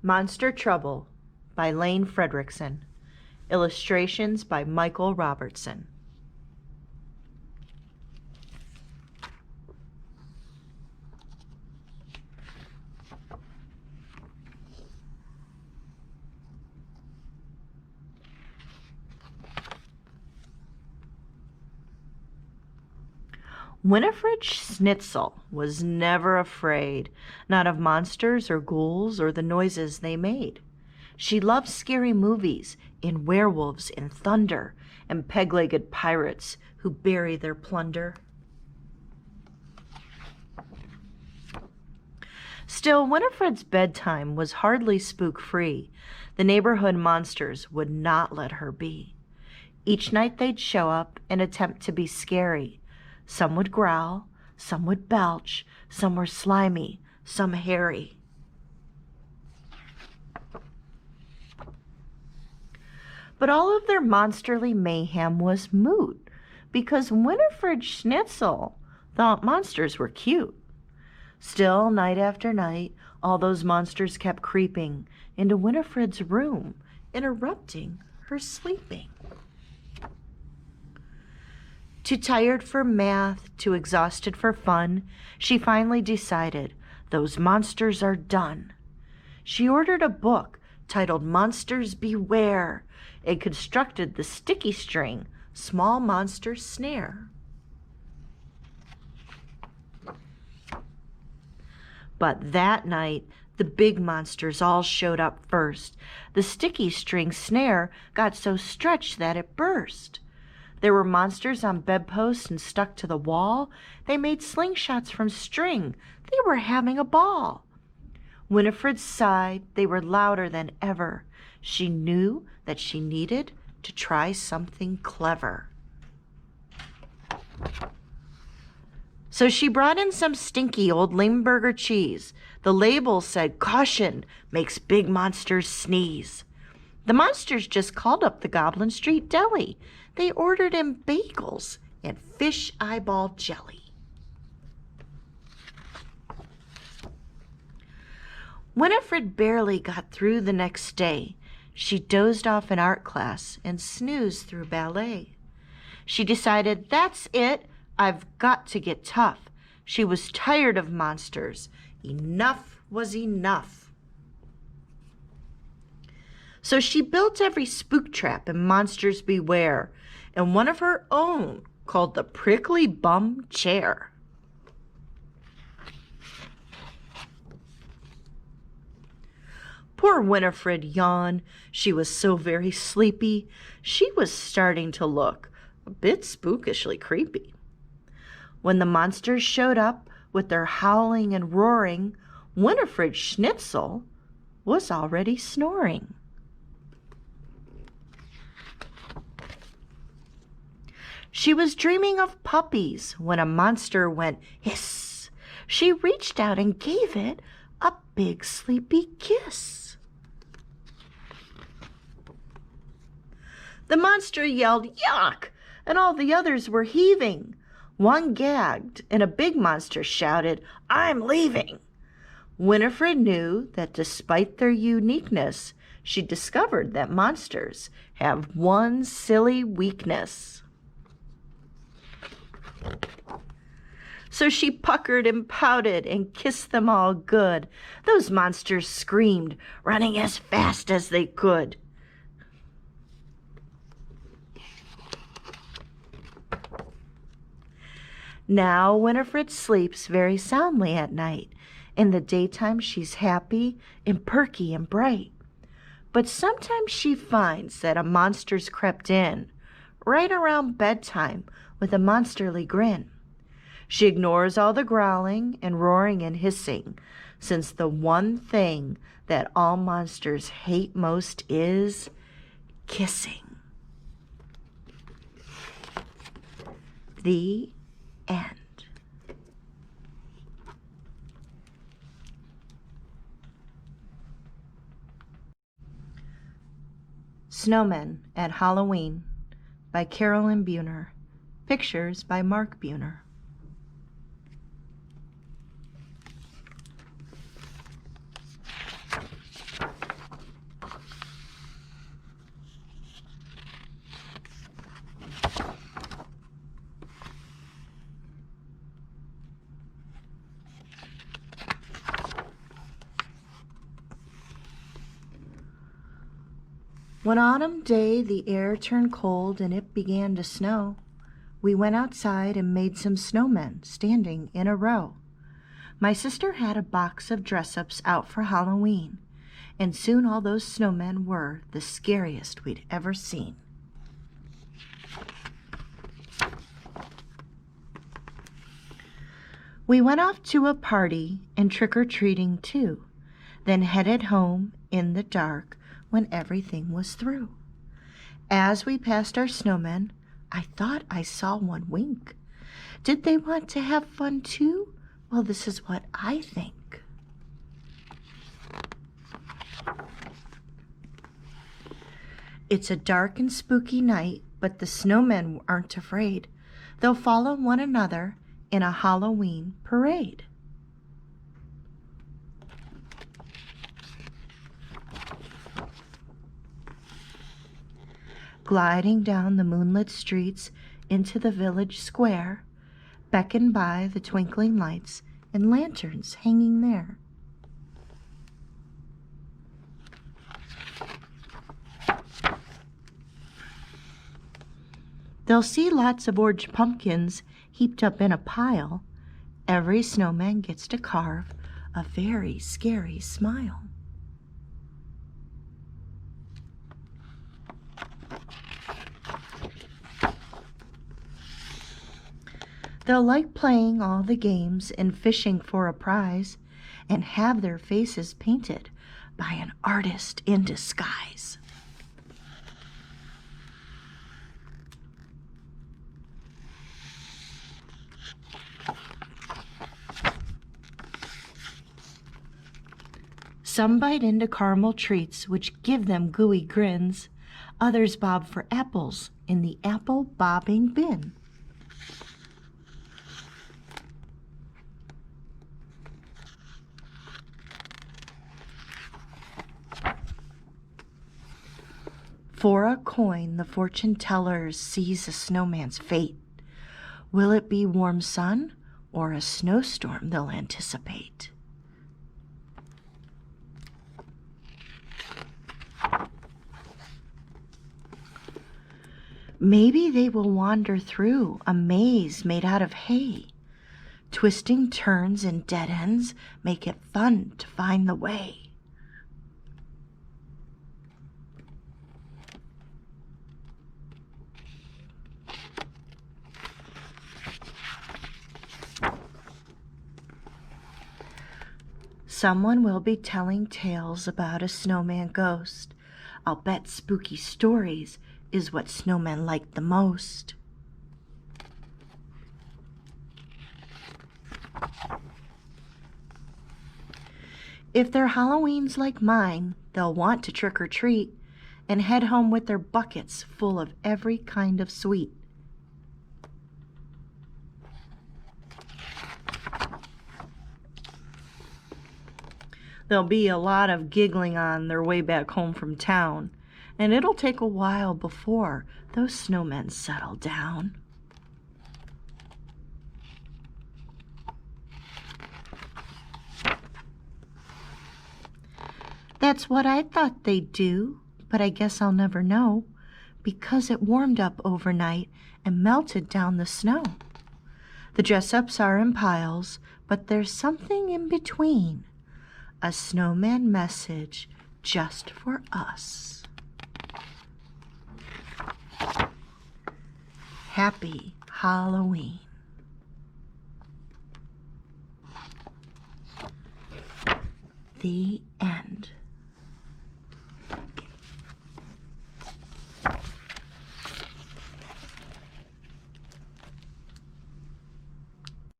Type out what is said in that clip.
Monster Trouble by Lane Fredrickson. Illustrations by Michael Robertson. Winifred Schnitzel was never afraid, not of monsters or ghouls or the noises they made. She loved scary movies and werewolves and thunder and peg-legged pirates who bury their plunder. Still, Winifred's bedtime was hardly spook-free. The neighborhood monsters would not let her be. Each night they'd show up and attempt to be scary. Some would growl, some would belch, some were slimy, some hairy. But all of their monsterly mayhem was moot, because Winifred Schnitzel thought monsters were cute. Still, night after night, all those monsters kept creeping into Winifred's room, interrupting her sleeping. Too tired for math, too exhausted for fun, she finally decided, those monsters are done. She ordered a book titled Monsters Beware and constructed the sticky string Small Monster Snare. But that night, the big monsters all showed up first. The sticky string snare got so stretched that it burst. There were monsters on bedposts and stuck to the wall. They made slingshots from string. They were having a ball. Winifred sighed. They were louder than ever. She knew that she needed to try something clever. So she brought in some stinky old Limburger cheese. The label said, "Caution, makes big monsters sneeze." The monsters just called up the Goblin Street Deli. They ordered in bagels and fish eyeball jelly. Winifred barely got through the next day. She dozed off in art class and snoozed through ballet. She decided, that's it, I've got to get tough. She was tired of monsters. Enough was enough. So she built every spook trap in Monsters Beware, and one of her own called the Prickly Bum Chair. Poor Winifred yawned. She was so very sleepy. She was starting to look a bit spookishly creepy. When the monsters showed up with their howling and roaring, Winifred Schnitzel was already snoring. She was dreaming of puppies when a monster went hiss. She reached out and gave it a big sleepy kiss. The monster yelled, "Yuck!" and all the others were heaving. One gagged, and a big monster shouted, "I'm leaving." Winifred knew that despite their uniqueness, she discovered that monsters have one silly weakness. So she puckered and pouted and kissed them all good. Those monsters screamed, running as fast as they could. Now Winifred sleeps very soundly at night. In the daytime she's happy and perky and bright. But sometimes she finds that a monster's crept in, right around bedtime, with a monsterly grin. She ignores all the growling and roaring and hissing, since the one thing that all monsters hate most is kissing. The end. Snowmen at Halloween by Carolyn Buhner. Pictures by Mark Buhner. One autumn day the air turned cold and it began to snow. We went outside and made some snowmen standing in a row. My sister had a box of dress-ups out for Halloween, and soon all those snowmen were the scariest we'd ever seen. We went off to a party and trick-or-treating too, then headed home in the dark when everything was through. As we passed our snowmen, I thought I saw one wink. Did they want to have fun too? Well, this is what I think. It's a dark and spooky night, but the snowmen aren't afraid. They'll follow one another in a Halloween parade. Gliding down the moonlit streets into the village square, beckoned by the twinkling lights and lanterns hanging there. They'll see lots of orange pumpkins heaped up in a pile. Every snowman gets to carve a very scary smile. They'll like playing all the games and fishing for a prize, and have their faces painted by an artist in disguise. Some bite into caramel treats, which give them gooey grins. Others bob for apples in the apple bobbing bin. For a coin, the fortune teller sees a snowman's fate. Will it be warm sun or a snowstorm they'll anticipate? Maybe they will wander through a maze made out of hay. Twisting turns and dead ends make it fun to find the way. Someone will be telling tales about a snowman ghost. I'll bet spooky stories is what snowmen like the most. If their Halloween's like mine, they'll want to trick or treat and head home with their buckets full of every kind of sweet. There'll be a lot of giggling on their way back home from town, and it'll take a while before those snowmen settle down. That's what I thought they'd do, but I guess I'll never know, because it warmed up overnight and melted down the snow. The dress-ups are in piles, but there's something in between. A snowman message just for us. Happy Halloween. The